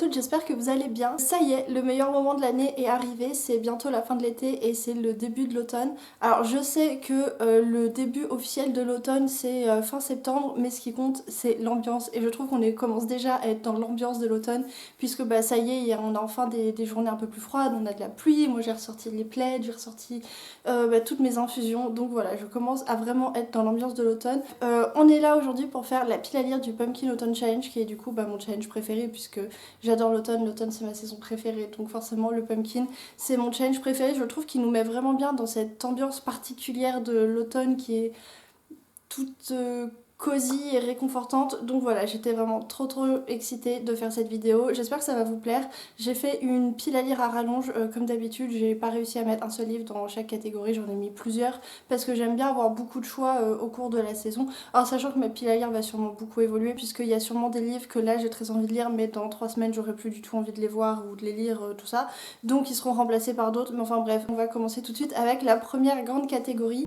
toutes, j'espère que vous allez bien. Ça y est, le meilleur moment de l'année est arrivé, c'est bientôt la fin de l'été et c'est le début de l'automne. Alors je sais que le début officiel de l'automne c'est fin septembre, mais ce qui compte c'est l'ambiance et je trouve qu'on commence déjà à être dans l'ambiance de l'automne puisque bah ça y est, on a enfin des journées un peu plus froides, on a de la pluie, moi j'ai ressorti les plaids, j'ai ressorti toutes mes infusions, donc voilà, je commence à vraiment être dans l'ambiance de l'automne. On est là aujourd'hui pour faire la pile à lire du Pumpkin Autumn Challenge qui est du coup mon challenge préféré puisque j'adore l'automne, l'automne c'est ma saison préférée, donc forcément le pumpkin c'est mon challenge préféré. Je trouve qu'il nous met vraiment bien dans cette ambiance particulière de l'automne qui est toute cosy et réconfortante. Donc voilà, j'étais vraiment trop excitée de faire cette vidéo. J'espère que ça va vous plaire. J'ai fait une pile à lire à rallonge comme d'habitude. J'ai pas réussi à mettre un seul livre dans chaque catégorie, j'en ai mis plusieurs parce que j'aime bien avoir beaucoup de choix au cours de la saison. Alors sachant que ma pile à lire va sûrement beaucoup évoluer puisqu'il y a sûrement des livres que là j'ai très envie de lire mais dans 3 semaines j'aurai plus du tout envie de les voir ou de les lire, tout ça. Donc ils seront remplacés par d'autres. Mais enfin bref, on va commencer tout de suite avec la première grande catégorie.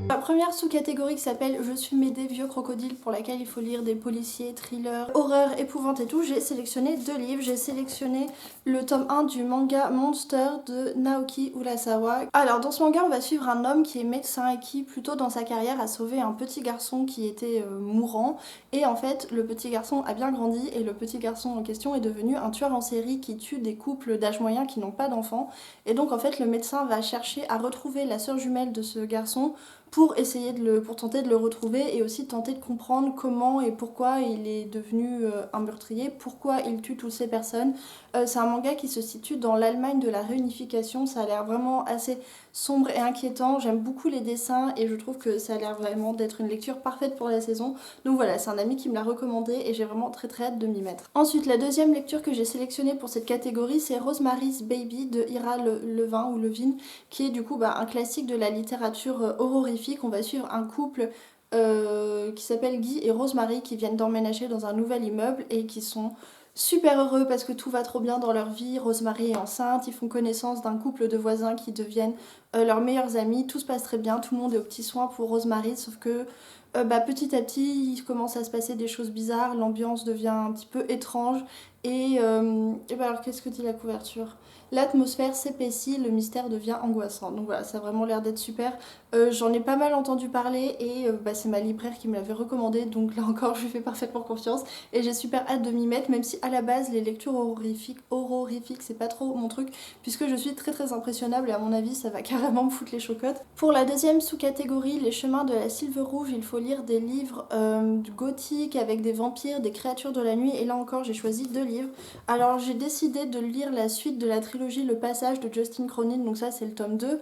La première sous-catégorie qui s'appelle Je suis Médée, vieux crocodile, pour laquelle il faut lire des policiers, thrillers, horreur, épouvante et tout, j'ai sélectionné 2 livres. J'ai sélectionné le tome 1 du manga Monster de Naoki Urasawa. Alors dans ce manga on va suivre un homme qui est médecin et qui plutôt dans sa carrière a sauvé un petit garçon qui était mourant, et en fait le petit garçon a bien grandi et le petit garçon en question est devenu un tueur en série qui tue des couples d'âge moyen qui n'ont pas d'enfants, et donc en fait le médecin va chercher à retrouver la sœur jumelle de ce garçon pour pour tenter de le retrouver et aussi tenter de comprendre comment et pourquoi il est devenu un meurtrier, pourquoi il tue toutes ces personnes. C'est un manga qui se situe dans l'Allemagne de la réunification, ça a l'air vraiment assez sombre et inquiétant, j'aime beaucoup les dessins et je trouve que ça a l'air vraiment d'être une lecture parfaite pour la saison. Donc voilà, c'est un ami qui me l'a recommandé et j'ai vraiment très hâte de m'y mettre. Ensuite, la deuxième lecture que j'ai sélectionnée pour cette catégorie, c'est Rosemary's Baby de Ira Levin, qui est du coup un classique de la littérature horrifique. On va suivre un couple qui s'appelle Guy et Rosemary qui viennent d'emménager dans un nouvel immeuble et qui sont super heureux parce que tout va trop bien dans leur vie. Rosemary est enceinte, ils font connaissance d'un couple de voisins qui deviennent leurs meilleurs amis, tout se passe très bien, tout le monde est aux petits soins pour Rosemary, sauf que petit à petit il commence à se passer des choses bizarres, l'ambiance devient un petit peu étrange et alors qu'est-ce que dit la couverture ? L'atmosphère s'épaissit, le mystère devient angoissant. Donc voilà, ça a vraiment l'air d'être super. J'en ai pas mal entendu parler et c'est ma libraire qui me l'avait recommandé, donc là encore je lui fais parfaitement confiance et j'ai super hâte de m'y mettre, même si à la base les lectures horrorifiques c'est pas trop mon truc puisque je suis très impressionnable et à mon avis ça va carrément me foutre les chocottes. Pour la deuxième sous-catégorie, les chemins de la Sylve Rouge, il faut lire des livres gothiques avec des vampires, des créatures de la nuit, et là encore j'ai choisi 2 livres. Alors j'ai décidé de lire la suite de la trilogie Le Passage de Justin Cronin, donc ça c'est le tome 2.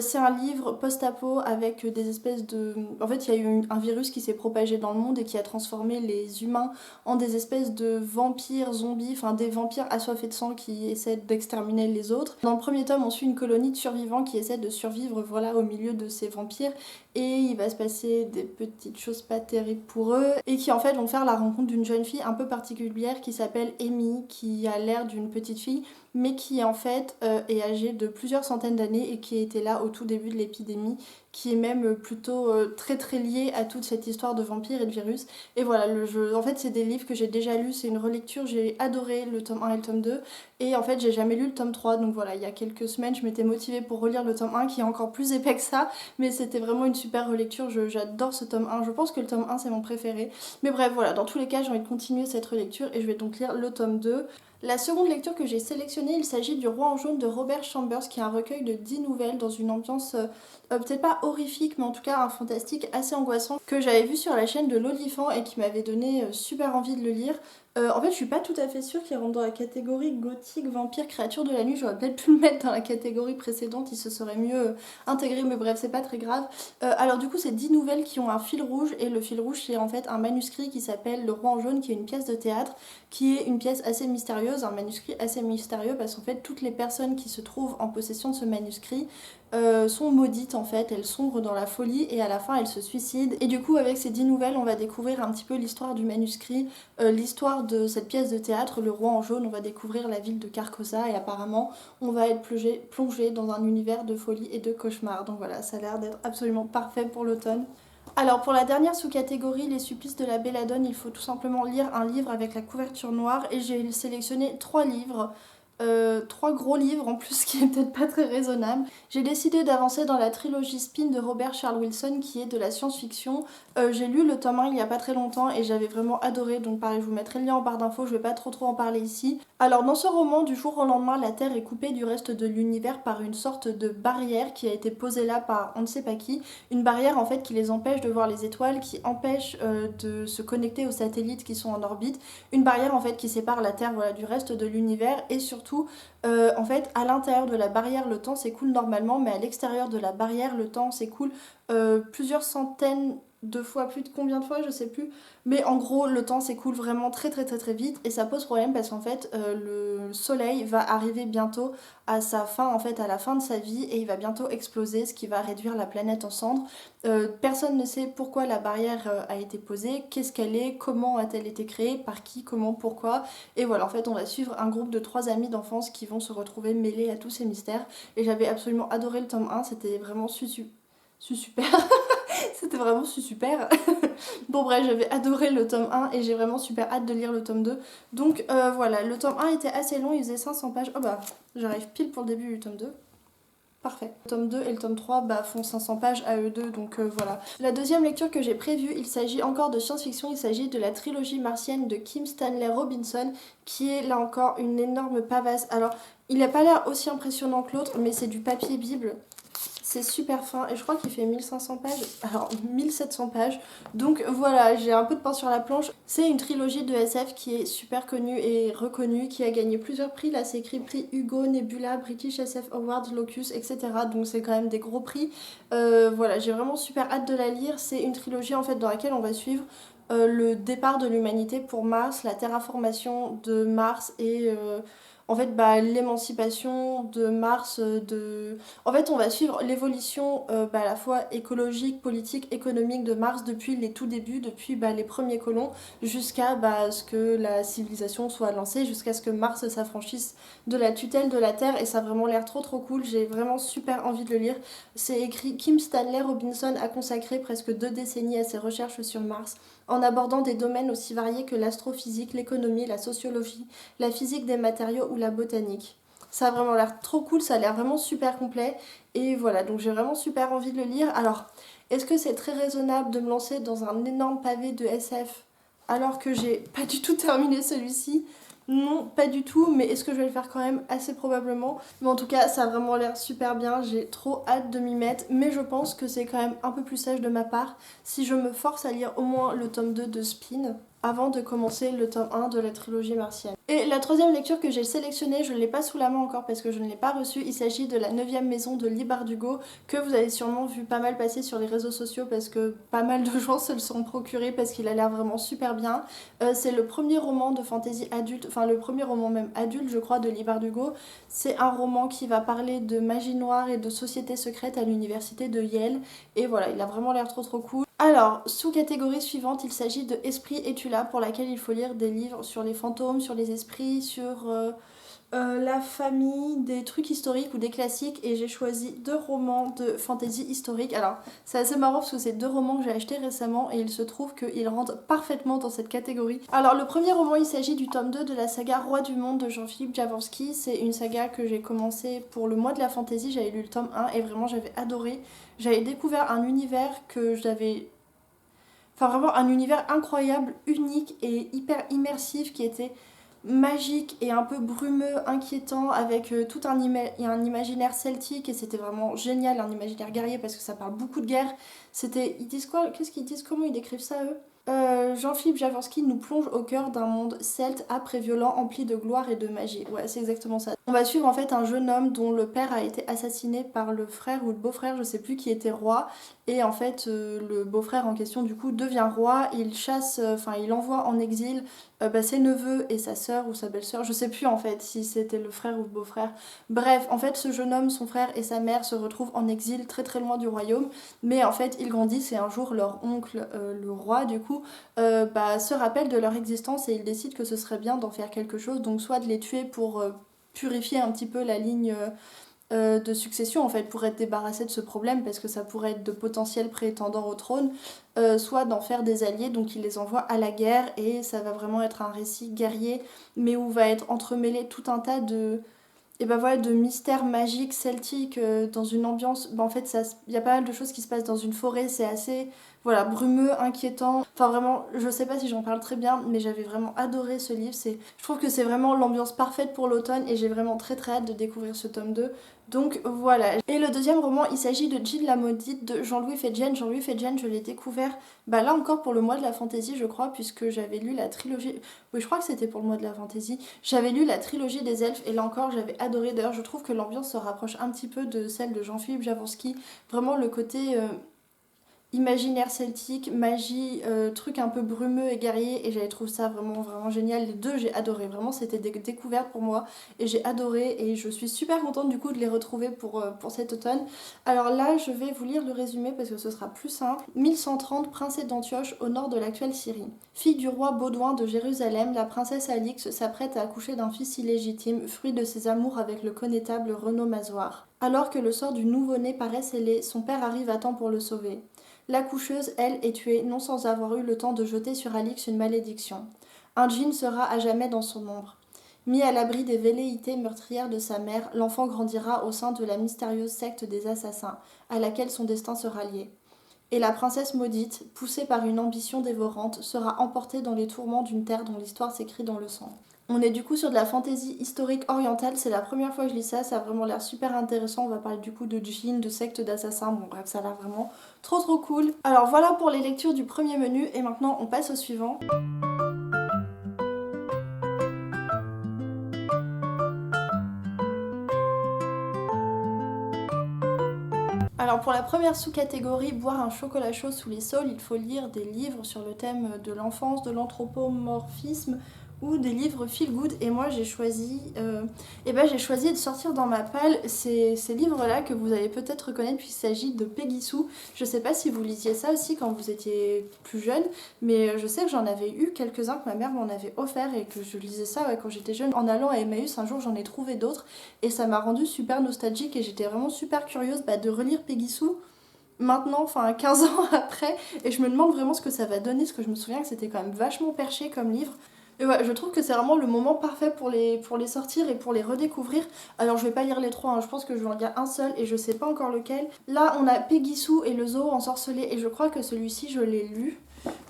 C'est un livre post-apo avec des espèces de... En fait il y a eu un virus qui s'est propagé dans le monde et qui a transformé les humains en des espèces de vampires zombies, enfin des vampires assoiffés de sang qui essaient d'exterminer les autres. Dans le premier tome on suit une colonie de survivants qui essaient de survivre au milieu de ces vampires, et il va se passer des petites choses pas terribles pour eux et qui en fait vont faire la rencontre d'une jeune fille un peu particulière qui s'appelle Amy, qui a l'air d'une petite fille mais qui en fait est âgée de plusieurs centaines d'années et qui était là au tout début de l'épidémie, qui est même plutôt très liée à toute cette histoire de vampires et de virus. Et voilà, en fait c'est des livres que j'ai déjà lus, c'est une relecture, j'ai adoré le tome 1 et le tome 2 et en fait j'ai jamais lu le tome 3, donc voilà, il y a quelques semaines je m'étais motivée pour relire le tome 1 qui est encore plus épais que ça, mais c'était vraiment une super relecture, j'adore ce tome 1, je pense que le tome 1 c'est mon préféré, mais bref voilà, dans tous les cas j'ai envie de continuer cette relecture et je vais donc lire le tome 2. La seconde lecture que j'ai sélectionnée, il s'agit du Roi en jaune de Robert Chambers, qui est un recueil de 10 nouvelles dans une ambiance peut-être pas horrifique, mais en tout cas un fantastique assez angoissant que j'avais vu sur la chaîne de l'Olifant et qui m'avait donné super envie de le lire. En fait, je suis pas tout à fait sûre qu'il rentre dans la catégorie gothique, vampire, créature de la nuit. J'aurais peut-être pu le mettre dans la catégorie précédente, il se serait mieux intégré, mais bref, c'est pas très grave. Alors du coup, c'est 10 nouvelles qui ont un fil rouge, et le fil rouge, c'est en fait un manuscrit qui s'appelle Le Roi en jaune, qui est une pièce de théâtre, qui est une pièce assez mystérieuse, un manuscrit assez mystérieux, parce qu'en fait, toutes les personnes qui se trouvent en possession de ce manuscrit sont maudites en fait, elles sombrent dans la folie et à la fin elles se suicident. Et du coup avec ces 10 nouvelles on va découvrir un petit peu l'histoire du manuscrit, l'histoire de cette pièce de théâtre, Le Roi en jaune, on va découvrir la ville de Carcosa et apparemment on va être plongé dans un univers de folie et de cauchemar. Donc voilà, ça a l'air d'être absolument parfait pour l'automne. Alors pour la dernière sous-catégorie, les supplices de la belladone, il faut tout simplement lire un livre avec la couverture noire et j'ai sélectionné 3 livres. 3 gros livres en plus, ce qui est peut-être pas très raisonnable. J'ai décidé d'avancer dans la trilogie Spin de Robert Charles Wilson qui est de la science-fiction. J'ai lu le tome 1 il y a pas très longtemps et j'avais vraiment adoré, donc pareil je vous mettrai le lien en barre d'infos, je vais pas trop en parler ici. Alors dans ce roman, du jour au lendemain, la Terre est coupée du reste de l'univers par une sorte de barrière qui a été posée là par on ne sait pas qui. Une barrière en fait qui les empêche de voir les étoiles, qui empêche de se connecter aux satellites qui sont en orbite. Une barrière en fait qui sépare la Terre voilà, du reste de l'univers et surtout en fait à l'intérieur de la barrière le temps s'écoule normalement mais à l'extérieur de la barrière le temps s'écoule plusieurs centaines de fois, plus de combien de fois je sais plus, mais en gros le temps s'écoule vraiment très vite et ça pose problème parce qu'en fait le soleil va arriver bientôt à sa fin en fait à la fin de sa vie et il va bientôt exploser ce qui va réduire la planète en cendres. Personne ne sait pourquoi la barrière a été posée, qu'est-ce qu'elle est, comment a-t-elle été créée, par qui, comment, pourquoi. Et voilà, en fait, on va suivre un groupe de 3 amis d'enfance qui vont se retrouver mêlés à tous ces mystères. Et j'avais absolument adoré le tome 1, c'était vraiment super. C'était vraiment super. Bon bref, j'avais adoré le tome 1 et j'ai vraiment super hâte de lire le tome 2. Donc voilà, le tome 1 était assez long, il faisait 500 pages. Oh bah, j'arrive pile pour le début du tome 2. Parfait. Le tome 2 et le tome 3 font 500 pages à eux deux, donc voilà. La deuxième lecture que j'ai prévue, il s'agit encore de science-fiction, il s'agit de la trilogie martienne de Kim Stanley Robinson, qui est là encore une énorme pavasse. Alors, il n'a pas l'air aussi impressionnant que l'autre, mais c'est du papier bible. C'est super fin et je crois qu'il fait 1500 pages, alors 1700 pages. Donc voilà, j'ai un peu de pain sur la planche. C'est une trilogie de SF qui est super connue et reconnue, qui a gagné plusieurs prix. Là c'est écrit prix Hugo, Nebula, British SF Awards, Locus, etc. Donc c'est quand même des gros prix. Voilà, j'ai vraiment super hâte de la lire. C'est une trilogie en fait dans laquelle on va suivre le départ de l'humanité pour Mars, la terraformation de Mars et en fait l'émancipation de Mars. En fait on va suivre l'évolution à la fois écologique, politique, économique de Mars depuis les tout débuts, depuis les premiers colons jusqu'à ce que la civilisation soit lancée, jusqu'à ce que Mars s'affranchisse de la tutelle de la Terre et ça a vraiment l'air trop cool, j'ai vraiment super envie de le lire. C'est écrit Kim Stanley Robinson a consacré presque 2 décennies à ses recherches sur Mars en abordant des domaines aussi variés que l'astrophysique, l'économie, la sociologie, la physique des matériaux ou la botanique. Ça a vraiment l'air trop cool, ça a l'air vraiment super complet. Et voilà, donc j'ai vraiment super envie de le lire. Alors, est-ce que c'est très raisonnable de me lancer dans un énorme pavé de SF alors que j'ai pas du tout terminé celui-ci? Non, pas du tout, mais est-ce que je vais le faire quand même? Assez probablement. Mais en tout cas, ça a vraiment l'air super bien, j'ai trop hâte de m'y mettre, mais je pense que c'est quand même un peu plus sage de ma part si je me force à lire au moins le tome 2 de Spin avant de commencer le tome 1 de la trilogie martienne. Et la troisième lecture que j'ai sélectionnée, je ne l'ai pas sous la main encore parce que je ne l'ai pas reçue, il s'agit de la 9e maison de Lee Bardugo, que vous avez sûrement vu pas mal passer sur les réseaux sociaux parce que pas mal de gens se le sont procurés parce qu'il a l'air vraiment super bien. C'est le premier roman de fantasy adulte, enfin le premier roman même adulte je crois de Lee Bardugo. C'est un roman qui va parler de magie noire et de société secrète à l'université de Yale et voilà, il a vraiment l'air trop cool. Alors, sous-catégorie suivante, il s'agit de Esprit es-tu là, pour laquelle il faut lire des livres sur les fantômes, sur les esprits, sur la famille, des trucs historiques ou des classiques. Et j'ai choisi 2 romans de fantasy historique. Alors, c'est assez marrant parce que c'est 2 romans que j'ai achetés récemment et il se trouve qu'ils rentrent parfaitement dans cette catégorie. Alors, le premier roman, il s'agit du tome 2 de la saga Roi du Monde de Jean-Philippe Jaworski. C'est une saga que j'ai commencé pour le mois de la fantasy. J'avais lu le tome 1 et vraiment j'avais adoré. J'avais découvert un univers que j'avais... Enfin vraiment un univers incroyable, unique et hyper immersif qui était magique et un peu brumeux, inquiétant, avec tout un imaginaire celtique et c'était vraiment génial, un imaginaire guerrier parce que ça parle beaucoup de guerre. C'était... Ils disent quoi? Qu'est-ce qu'ils disent? Comment ils décrivent ça eux? Jean-Philippe Jaworski nous plonge au cœur d'un monde celte, âpre et violent, empli de gloire et de magie. Ouais, c'est exactement ça. On va suivre en fait un jeune homme dont le père a été assassiné par le frère ou le beau-frère, je sais plus, qui était roi. Et en fait, le beau-frère en question, du coup, devient roi. Il chasse, enfin, il envoie en exil ses neveux et sa sœur ou sa belle-sœur. Je sais plus en fait si c'était le frère ou le beau-frère. Bref, en fait, ce jeune homme, son frère et sa mère se retrouvent en exil très loin du royaume. Mais en fait, ils grandissent et un jour, leur oncle, le roi, du coup, se rappelle de leur existence et ils décident que ce serait bien d'en faire quelque chose. Donc, soit de les tuer pour purifier un petit peu la ligne de succession en fait pour être débarrassé de ce problème parce que ça pourrait être de potentiels prétendants au trône, soit d'en faire des alliés, donc il les envoie à la guerre et ça va vraiment être un récit guerrier mais où va être entremêlé tout un tas de et ben voilà, de mystères magiques celtiques dans une ambiance. En fait, il y a pas mal de choses qui se passent dans une forêt, c'est assez voilà, brumeux, inquiétant. Enfin, vraiment, je sais pas si j'en parle très bien, mais j'avais vraiment adoré ce livre. Je trouve que c'est vraiment l'ambiance parfaite pour l'automne et j'ai vraiment très très hâte de découvrir ce tome 2. Donc voilà. Et le deuxième roman, il s'agit de Jill la Maudite de Jean-Louis Fedjen. Jean-Louis Fedjen, je l'ai découvert là encore pour le mois de la fantaisie, je crois, puisque j'avais lu la trilogie. Oui, je crois que c'était pour le mois de la fantaisie. J'avais lu la trilogie des elfes et là encore j'avais adoré. D'ailleurs, je trouve que l'ambiance se rapproche un petit peu de celle de Jean-Philippe Javorski. Vraiment le côté imaginaire celtique, magie, truc un peu brumeux et guerrier et j'avais trouvé ça vraiment vraiment génial. Les deux j'ai adoré, vraiment c'était des découvertes pour moi et j'ai adoré et je suis super contente du coup de les retrouver pour cet automne. Alors là je vais vous lire le résumé parce que ce sera plus simple. 1130, princesse d'Antioche au nord de l'actuelle Syrie. Fille du roi Baudouin de Jérusalem, la princesse Alix s'apprête à accoucher d'un fils illégitime, fruit de ses amours avec le connétable Renaud Mazoir. Alors que le sort du nouveau-né paraît scellé, son père arrive à temps pour le sauver. L'accoucheuse, elle, est tuée, non sans avoir eu le temps de jeter sur Alix une malédiction. Un djinn sera à jamais dans son ombre. Mis à l'abri des velléités meurtrières de sa mère, l'enfant grandira au sein de la mystérieuse secte des assassins, à laquelle son destin sera lié. Et la princesse maudite, poussée par une ambition dévorante, sera emportée dans les tourments d'une terre dont l'histoire s'écrit dans le sang. On est du coup sur de la fantaisie historique orientale, c'est la première fois que je lis ça, ça a vraiment l'air super intéressant, on va parler du coup de djinns, de sectes d'assassins, bon bref ça a l'air vraiment trop trop cool. Alors voilà pour les lectures du premier menu et maintenant on passe au suivant. Alors pour la première sous-catégorie, boire un chocolat chaud sous les saules, il faut lire des livres sur le thème de l'enfance, de l'anthropomorphisme ou des livres feel good et moi j'ai choisi de sortir dans ma palle ces livres-là que vous allez peut-être reconnaître puisqu'il s'agit de Peggy Sue. Je sais pas si vous lisiez ça aussi quand vous étiez plus jeune, mais je sais que j'en avais eu quelques-uns que ma mère m'en avait offert et que je lisais ça quand j'étais jeune. En allant à Emmaüs, un jour j'en ai trouvé d'autres et ça m'a rendue super nostalgique et j'étais vraiment super curieuse de relire Peggy Sue maintenant, enfin 15 ans après, et je me demande vraiment ce que ça va donner, parce que je me souviens que c'était quand même vachement perché comme livre. Et ouais, je trouve que c'est vraiment le moment parfait pour les sortir et pour les redécouvrir. Alors je vais pas lire les trois, hein, je pense que je vais en lire un seul et je sais pas encore lequel. Là on a Peggy Sue et le zoo ensorcelé et je crois que celui-ci je l'ai lu.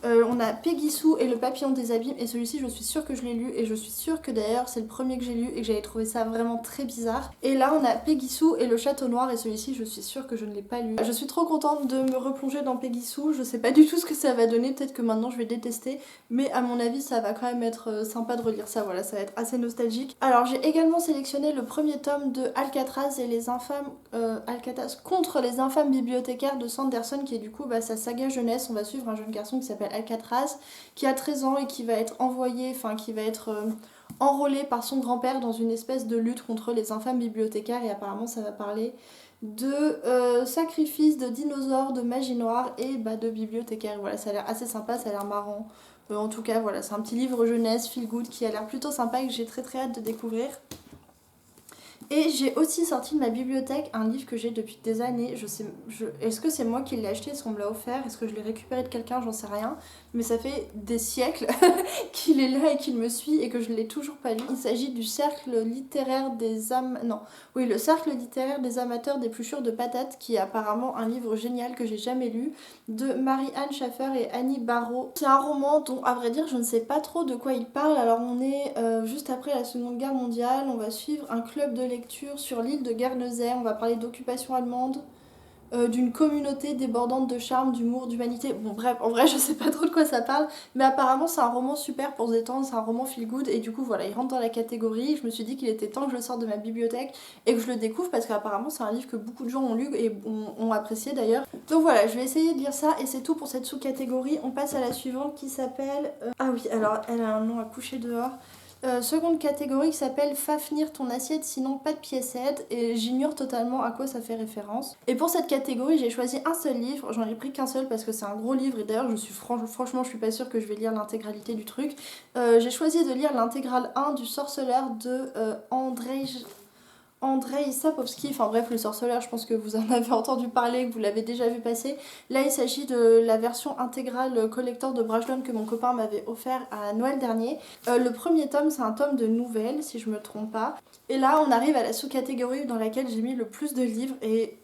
On a Peggy Sue et le papillon des abîmes et celui-ci je suis sûre que je l'ai lu et je suis sûre que d'ailleurs c'est le premier que j'ai lu et que j'avais trouvé ça vraiment très bizarre. Et là on a Peggy Sue et le château noir et celui-ci je suis sûre que je ne l'ai pas lu. Je suis trop contente de me replonger dans Peggy Sue, je sais pas du tout ce que ça va donner, peut-être que maintenant je vais détester, mais à mon avis ça va quand même être sympa de relire ça, voilà, ça va être assez nostalgique. Alors j'ai également sélectionné le premier tome de Alcatraz et les infâmes Alcatraz contre les infâmes bibliothécaires de Sanderson qui est du coup sa saga jeunesse. On va suivre un jeune garçon qui s'appelle Alcatraz qui a 13 ans et qui va être enrôlé par son grand-père dans une espèce de lutte contre les infâmes bibliothécaires et apparemment ça va parler de sacrifices, de dinosaures, de magie noire et de bibliothécaires. Voilà, ça a l'air assez sympa, ça a l'air marrant. En tout cas, voilà, c'est un petit livre jeunesse, feel good, qui a l'air plutôt sympa et que j'ai très très hâte de découvrir. Et j'ai aussi sorti de ma bibliothèque un livre que j'ai depuis des années. Est-ce que c'est moi qui l'ai acheté, est-ce qu'on me l'a offert, est-ce que je l'ai récupéré de quelqu'un, j'en sais rien. Mais ça fait des siècles qu'il est là et qu'il me suit et que je ne l'ai toujours pas lu. Il s'agit du cercle littéraire le cercle littéraire des amateurs d'épluchures de patates, qui est apparemment un livre génial que j'ai jamais lu, de Marie-Anne Schaffer et Annie Barrault. C'est un roman dont, à vrai dire, je ne sais pas trop de quoi il parle. Alors on est juste après la Seconde Guerre mondiale, on va suivre un club de lecture sur l'île de Guernesey, on va parler d'occupation allemande, d'une communauté débordante de charme, d'humour, d'humanité. Bon bref, en vrai je sais pas trop de quoi ça parle, mais apparemment c'est un roman super pour se détendre, c'est un roman feel good et du coup voilà, il rentre dans la catégorie. Je me suis dit qu'il était temps que je le sorte de ma bibliothèque et que je le découvre parce qu'apparemment c'est un livre que beaucoup de gens ont lu et ont apprécié d'ailleurs. Donc voilà, je vais essayer de lire ça et c'est tout pour cette sous-catégorie. On passe à la suivante qui s'appelle... Ah oui, alors elle a un nom à coucher dehors. Seconde catégorie qui s'appelle Fafnir ton assiette, sinon pas de pièce aide, et j'ignore totalement à quoi ça fait référence. Et pour cette catégorie, j'ai choisi un seul livre, j'en ai pris qu'un seul parce que c'est un gros livre et d'ailleurs franchement je suis pas sûre que je vais lire l'intégralité du truc. J'ai choisi de lire l'intégrale 1 du Sorceleur de Andrei Sapkowski, enfin bref, le sorceleur, je pense que vous en avez entendu parler, que vous l'avez déjà vu passer. Là, il s'agit de la version intégrale collector de Brajlon que mon copain m'avait offert à Noël dernier. Le premier tome, c'est un tome de nouvelles, si je me trompe pas. Et là, on arrive à la sous-catégorie dans laquelle j'ai mis le plus de livres et...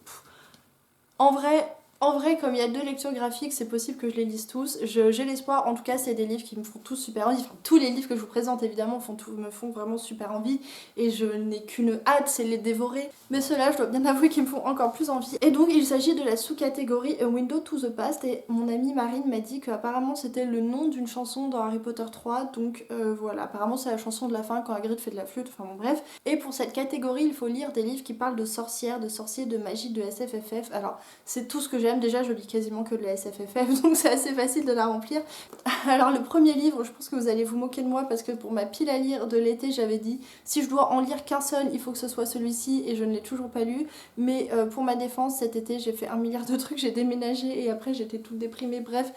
En vrai, comme il y a 2 lectures graphiques, c'est possible que je les lise tous. J'ai l'espoir, en tout cas, c'est des livres qui me font tous super envie. Enfin, tous les livres que je vous présente, évidemment, me font vraiment super envie. Et je n'ai qu'une hâte, c'est les dévorer. Mais ceux-là, je dois bien avouer qu'ils me font encore plus envie. Et donc, il s'agit de la sous-catégorie A Window to the Past. Et mon amie Marine m'a dit qu'apparemment, c'était le nom d'une chanson dans Harry Potter 3. Donc voilà, apparemment, c'est la chanson de la fin quand Hagrid fait de la flûte. Enfin bon, bref. Et pour cette catégorie, il faut lire des livres qui parlent de sorcières, de sorciers, de magie, de SFFF. Alors, c'est tout ce que j'aime. Déjà, je lis quasiment que de la SFFF, donc c'est assez facile de la remplir. Alors, le premier livre, je pense que vous allez vous moquer de moi parce que pour ma pile à lire de l'été, j'avais dit si je dois en lire qu'un seul, il faut que ce soit celui-ci et je ne l'ai toujours pas lu. Mais pour ma défense, cet été, j'ai fait 1 milliard de trucs, j'ai déménagé et après, j'étais toute déprimée. Bref,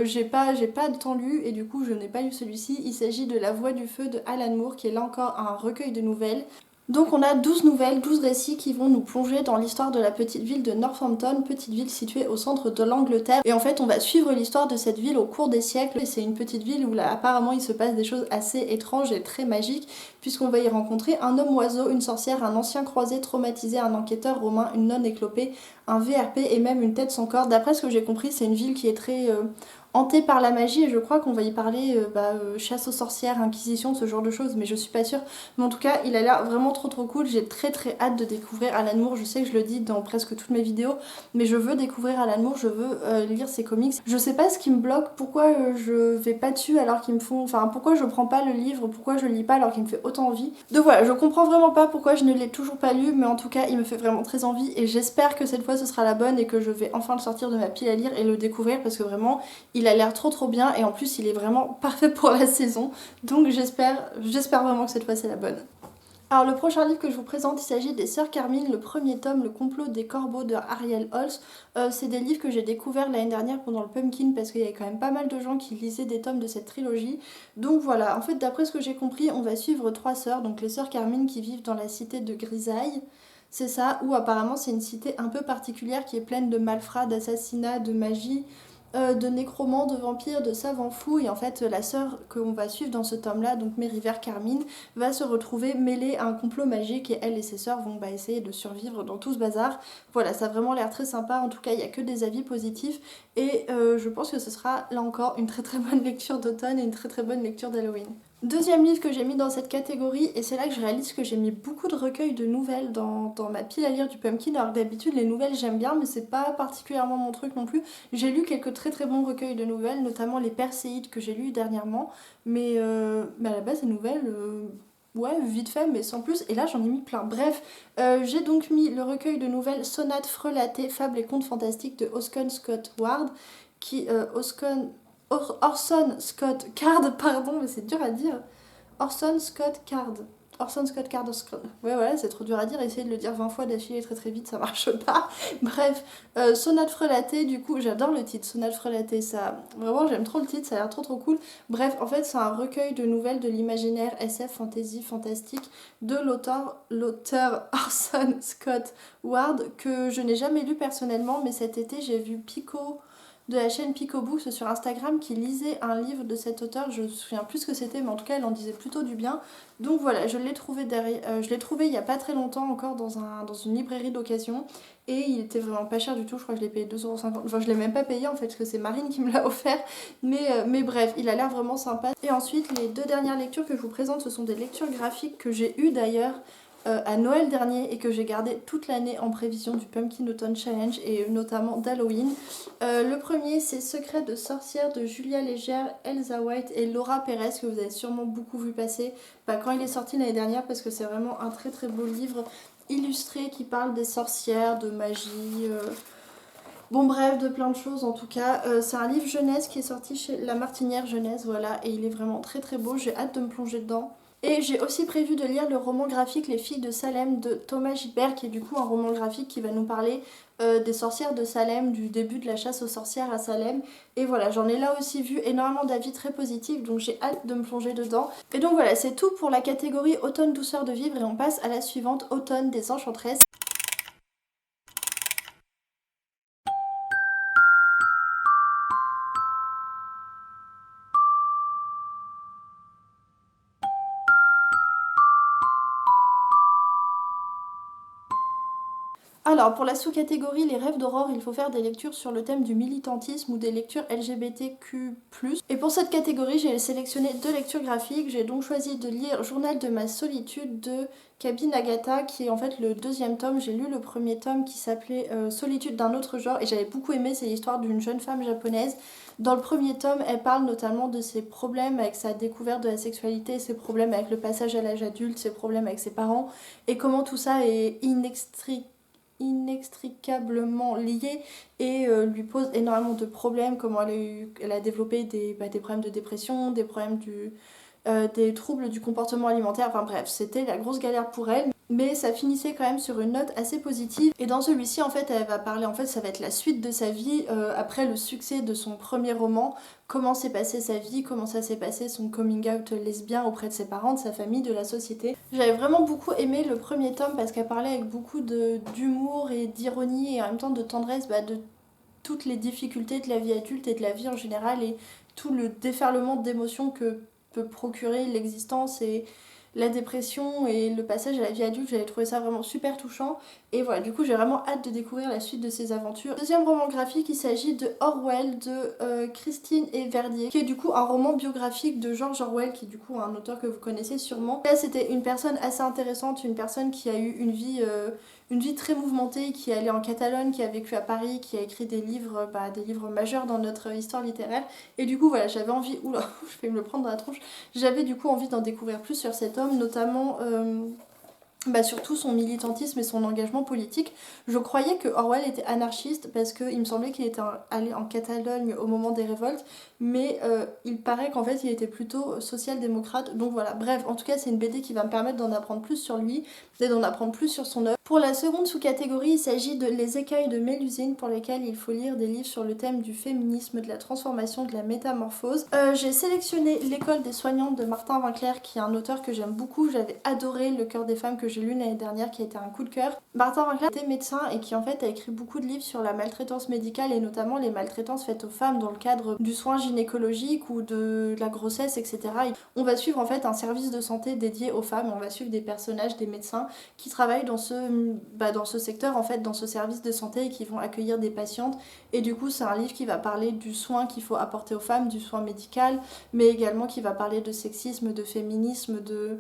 j'ai pas de temps lu et du coup, je n'ai pas lu celui-ci. Il s'agit de La Voix du Feu de Alan Moore, qui est là encore un recueil de nouvelles. Donc on a 12 nouvelles, 12 récits qui vont nous plonger dans l'histoire de la petite ville de Northampton, petite ville située au centre de l'Angleterre. Et en fait on va suivre l'histoire de cette ville au cours des siècles. Et c'est une petite ville où là apparemment il se passe des choses assez étranges et très magiques, puisqu'on va y rencontrer un homme oiseau, une sorcière, un ancien croisé traumatisé, un enquêteur romain, une nonne éclopée, un VRP et même une tête sans corps. D'après ce que j'ai compris, c'est une ville qui est très... hantée par la magie et je crois qu'on va y parler chasse aux sorcières, inquisition, ce genre de choses, mais je suis pas sûre. Mais en tout cas, il a l'air vraiment trop cool. J'ai très hâte de découvrir Alan Moore. Je sais que je le dis dans presque toutes mes vidéos, mais je veux découvrir Alan Moore, je veux lire ses comics. Je sais pas ce qui me bloque, pourquoi je vais pas dessus alors qu'ils me font... Enfin, pourquoi je prends pas le livre, pourquoi je le lis pas alors qu'il me fait autant envie. Donc voilà, je comprends vraiment pas pourquoi je ne l'ai toujours pas lu, mais en tout cas, il me fait vraiment très envie et j'espère que cette fois ce sera la bonne et que je vais enfin le sortir de ma pile à lire et le découvrir parce que vraiment, il a l'air trop bien et en plus il est vraiment parfait pour la saison, donc j'espère vraiment que cette fois c'est la bonne. Alors le prochain livre que je vous présente, il s'agit des Sœurs Carmine, le premier tome, Le complot des corbeaux de Ariel Holz. C'est des livres que j'ai découverts l'année dernière pendant le Pumpkin parce qu'il y avait quand même pas mal de gens qui lisaient des tomes de cette trilogie. Donc voilà, en fait d'après ce que j'ai compris, on va suivre 3 sœurs, donc les Sœurs Carmine qui vivent dans la cité de Grisaille. C'est ça, où apparemment c'est une cité un peu particulière qui est pleine de malfrats, d'assassinats, de magie, de nécromants, de vampires, de savants fous. Et en fait, la sœur qu'on va suivre dans ce tome-là, donc Mériver Carmine, va se retrouver mêlée à un complot magique et elle et ses sœurs vont essayer de survivre dans tout ce bazar. Voilà, ça a vraiment l'air très sympa. En tout cas, il n'y a que des avis positifs et je pense que ce sera là encore une très bonne lecture d'automne et une très bonne lecture d'Halloween. Deuxième livre que j'ai mis dans cette catégorie, et c'est là que je réalise que j'ai mis beaucoup de recueils de nouvelles dans ma pile à lire du Pumpkin, alors que d'habitude les nouvelles j'aime bien mais c'est pas particulièrement mon truc non plus. J'ai lu quelques très bons recueils de nouvelles, notamment les Perséides que j'ai lus dernièrement, mais à la base les nouvelles... Ouais, vite fait, mais sans plus. Et là, j'en ai mis plein. Bref, j'ai donc mis le recueil de nouvelles Sonates frelatées, fables et contes fantastiques de Orson Scott Ward, Orson Scott Card, pardon, mais c'est dur à dire. Orson Scott Card. Orson Scott Card. Ouais, voilà, c'est trop dur à dire. Essayez de le dire 20 fois d'affilée très vite, ça marche pas. Bref, Sonate frelatée, du coup, j'adore le titre, Sonate frelatée, ça. Vraiment, j'aime trop le titre, ça a l'air trop cool. Bref, en fait, c'est un recueil de nouvelles de l'imaginaire SF, fantasy, fantastique de l'auteur Orson Scott Ward, que je n'ai jamais lu personnellement, mais cet été, j'ai vu Pico de la chaîne Pico Books sur Instagram qui lisait un livre de cet auteur, je me souviens plus ce que c'était mais en tout cas elle en disait plutôt du bien. Donc voilà, je l'ai trouvé il y a pas très longtemps encore dans une librairie d'occasion et il était vraiment pas cher du tout, je crois que je l'ai payé 2,50€, enfin je l'ai même pas payé en fait parce que c'est Marine qui me l'a offert, mais bref, il a l'air vraiment sympa. Et ensuite les 2 dernières lectures que je vous présente, ce sont des lectures graphiques que j'ai eues d'ailleurs à Noël dernier et que j'ai gardé toute l'année en prévision du Pumpkin Autumn Challenge et notamment d'Halloween. Le premier c'est Secret de sorcière de Julia Légère, Elsa White et Laura Perez que vous avez sûrement beaucoup vu passer quand il est sorti l'année dernière parce que c'est vraiment un très beau livre illustré qui parle des sorcières, de magie... Bon bref, de plein de choses en tout cas. C'est un livre jeunesse qui est sorti chez La Martinière Jeunesse, voilà, et il est vraiment très beau, j'ai hâte de me plonger dedans. Et j'ai aussi prévu de lire le roman graphique Les filles de Salem de Thomas Gilbert, qui est du coup un roman graphique qui va nous parler des sorcières de Salem, du début de la chasse aux sorcières à Salem. Et voilà, j'en ai là aussi vu énormément d'avis très positifs, donc j'ai hâte de me plonger dedans. Et donc voilà, c'est tout pour la catégorie automne douceur de vivre et on passe à la suivante, automne des enchantresses. Alors, pour la sous-catégorie Les rêves d'aurore, il faut faire des lectures sur le thème du militantisme ou des lectures LGBTQ+. Et pour cette catégorie, j'ai sélectionné 2 lectures graphiques. J'ai donc choisi de lire Journal de ma solitude de Kabi Nagata, qui est en fait le 2e tome. J'ai lu le 1er tome qui s'appelait Solitude d'un autre genre et j'avais beaucoup aimé. C'est l'histoire d'une jeune femme japonaise. Dans le 1er tome, elle parle notamment de ses problèmes avec sa découverte de la sexualité, ses problèmes avec le passage à l'âge adulte, ses problèmes avec ses parents et comment tout ça est inextricablement liée et lui pose énormément de problèmes, comment elle a développé des problèmes de dépression, des problèmes des troubles du comportement alimentaire, enfin bref, c'était la grosse galère pour elle. Mais ça finissait quand même sur une note assez positive. Et dans celui-ci, en fait, elle va parler, en fait, ça va être la suite de sa vie après le succès de son premier roman. Comment s'est passée sa vie, comment ça s'est passé son coming out lesbien auprès de ses parents, de sa famille, de la société. J'avais vraiment beaucoup aimé le 1er tome parce qu'elle parlait avec beaucoup d'humour et d'ironie et en même temps de tendresse de toutes les difficultés de la vie adulte et de la vie en général et tout le déferlement d'émotions que peut procurer l'existence et la dépression et le passage à la vie adulte. J'avais trouvé ça vraiment super touchant et voilà, du coup j'ai vraiment hâte de découvrir la suite de ses aventures. Deuxième roman graphique, il s'agit de Orwell de Christine et Verdier, qui est du coup un roman biographique de George Orwell, qui est du coup un auteur que vous connaissez sûrement. Là c'était une personne assez intéressante, une personne qui a eu une vie très mouvementée, qui est allée en Catalogne, qui a vécu à Paris, qui a écrit des livres majeurs dans notre histoire littéraire. Et du coup, voilà, j'avais envie... Oula, je vais me le prendre dans la tronche. J'avais du coup envie d'en découvrir plus sur cet homme, notamment... surtout son militantisme et son engagement politique. Je croyais que Orwell était anarchiste parce qu'il me semblait qu'il était allé en Catalogne au moment des révoltes, mais il paraît qu'en fait il était plutôt social-démocrate. Donc voilà, bref, en tout cas c'est une BD qui va me permettre d'en apprendre plus sur lui et d'en apprendre plus sur son œuvre. Pour la seconde sous-catégorie, il s'agit de Les écueils de Mélusine, pour lesquels il faut lire des livres sur le thème du féminisme, de la transformation, de la métamorphose. J'ai sélectionné L'école des soignantes de Martin Winkler, qui est un auteur que j'aime beaucoup. J'avais adoré Le cœur des femmes que j'ai lu l'année dernière, qui a été un coup de cœur. Martin Winkler était médecin et qui en fait a écrit beaucoup de livres sur la maltraitance médicale et notamment les maltraitances faites aux femmes dans le cadre du soin gynécologique ou de la grossesse, etc. On va suivre en fait un service de santé dédié aux femmes, on va suivre des personnages, des médecins qui travaillent dans ce secteur, en fait, dans ce service de santé et qui vont accueillir des patientes. Et du coup, c'est un livre qui va parler du soin qu'il faut apporter aux femmes, du soin médical, mais également qui va parler de sexisme, de féminisme, de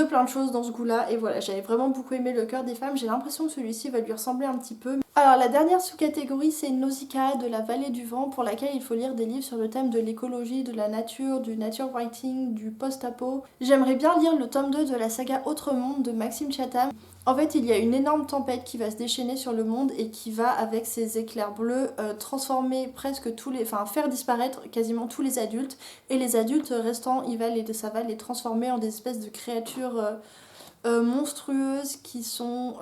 plein de choses dans ce goût-là. Et voilà, j'avais vraiment beaucoup aimé Le cœur des femmes. J'ai l'impression que celui-ci va lui ressembler un petit peu. Alors la dernière sous-catégorie, c'est Nausicaa de la vallée du vent, pour laquelle il faut lire des livres sur le thème de l'écologie, de la nature, du nature writing, du post-apo. J'aimerais bien lire le tome 2 de la saga Autre Monde de Maxime Chatham. En fait, il y a une énorme tempête qui va se déchaîner sur le monde et qui va, avec ses éclairs bleus, transformer faire disparaître quasiment tous les adultes. Et les adultes restants, ça va les transformer en des espèces de créatures monstrueuses qui sont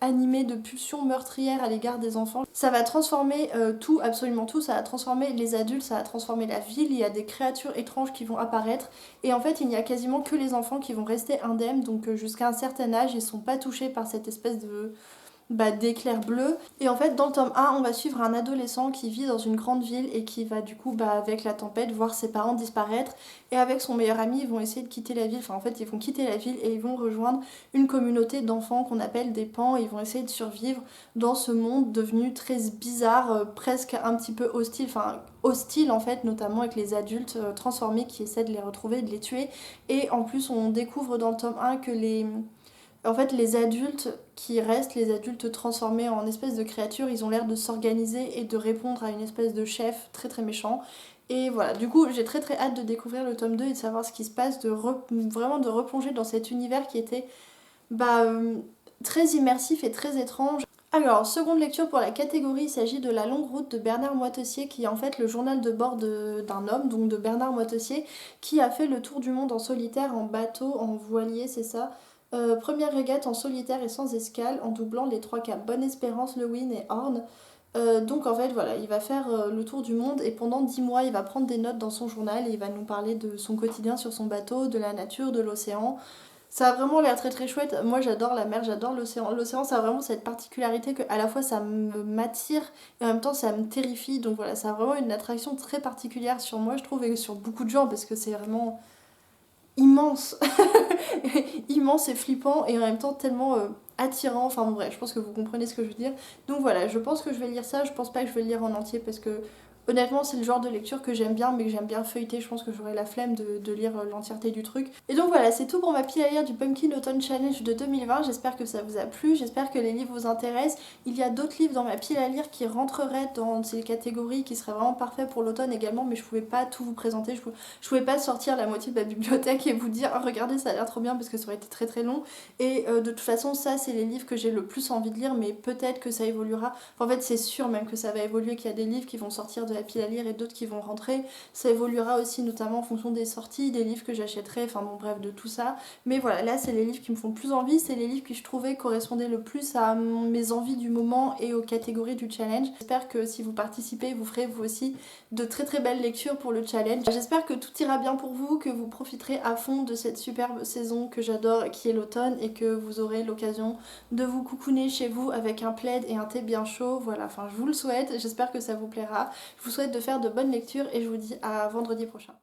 animées de pulsions meurtrières à l'égard des enfants. Ça va transformer tout, absolument tout, ça va transformer les adultes, ça va transformer la ville, il y a des créatures étranges qui vont apparaître et en fait il n'y a quasiment que les enfants qui vont rester indemnes, donc jusqu'à un certain âge ils sont pas touchés par cette espèce d'éclair bleu. Et en fait dans le tome 1 on va suivre un adolescent qui vit dans une grande ville et qui va du coup avec la tempête voir ses parents disparaître et avec son meilleur ami ils vont essayer de quitter la ville, ils vont quitter la ville et ils vont rejoindre une communauté d'enfants qu'on appelle des pans et ils vont essayer de survivre dans ce monde devenu très bizarre, presque un petit peu hostile en fait, notamment avec les adultes transformés qui essaient de les retrouver, de les tuer. Et en plus on découvre dans le tome 1 que les adultes qui restent, les adultes transformés en espèces de créatures, ils ont l'air de s'organiser et de répondre à une espèce de chef très très méchant. Et voilà, du coup j'ai très très hâte de découvrir le tome 2 et de savoir ce qui se passe, vraiment de replonger dans cet univers qui était très immersif et très étrange. Alors, seconde lecture pour la catégorie, il s'agit de La longue route de Bernard Moitessier, qui est en fait le journal de bord d'un homme, donc de Bernard Moitessier, qui a fait le tour du monde en solitaire, en bateau, en voilier, c'est ça. Première régate en solitaire et sans escale, en doublant les trois caps Bonne-Espérance, Lewin et Horn. Donc en fait voilà, il va faire le tour du monde et pendant 10 mois il va prendre des notes dans son journal et il va nous parler de son quotidien sur son bateau, de la nature, de l'océan. Ça a vraiment l'air très très chouette. Moi j'adore la mer, j'adore l'océan. L'océan ça a vraiment cette particularité que à la fois ça m'attire et en même temps ça me terrifie. Donc voilà, ça a vraiment une attraction très particulière sur moi je trouve et sur beaucoup de gens parce que c'est vraiment immense. Immense et flippant et en même temps tellement attirant. Enfin bon bref, je pense que vous comprenez ce que je veux dire. Donc voilà, je pense que je vais lire ça. Je pense pas que je vais le lire en entier parce que honnêtement c'est le genre de lecture que j'aime bien mais que j'aime bien feuilleter. Je pense que j'aurai la flemme de lire l'entièreté du truc. Et donc voilà, c'est tout pour ma pile à lire du Pumpkin Autumn Challenge de 2020. J'espère que ça vous a plu, j'espère que les livres vous intéressent. Il y a d'autres livres dans ma pile à lire qui rentreraient dans ces catégories qui seraient vraiment parfaits pour l'automne également, mais je pouvais pas tout vous présenter. Je pouvais pas sortir la moitié de ma bibliothèque et vous dire oh, regardez ça a l'air trop bien parce que ça aurait été très très long. Et de toute façon ça c'est les livres que j'ai le plus envie de lire, mais peut-être que ça évoluera. Enfin, en fait c'est sûr même que ça va évoluer, qu'il y a des livres qui vont sortir de la pile à lire et d'autres qui vont rentrer. Ça évoluera aussi notamment en fonction des sorties, des livres que j'achèterai, enfin bon bref de tout ça. Mais voilà, là c'est les livres qui me font le plus envie, c'est les livres que je trouvais correspondaient le plus à mes envies du moment et aux catégories du challenge. J'espère que si vous participez, vous ferez vous aussi de très très belles lectures pour le challenge. J'espère que tout ira bien pour vous, que vous profiterez à fond de cette superbe saison que j'adore qui est l'automne et que vous aurez l'occasion de vous coucouner chez vous avec un plaid et un thé bien chaud. Voilà, enfin je vous le souhaite, j'espère que ça vous plaira. Je vous souhaite de faire de bonnes lectures et je vous dis à vendredi prochain.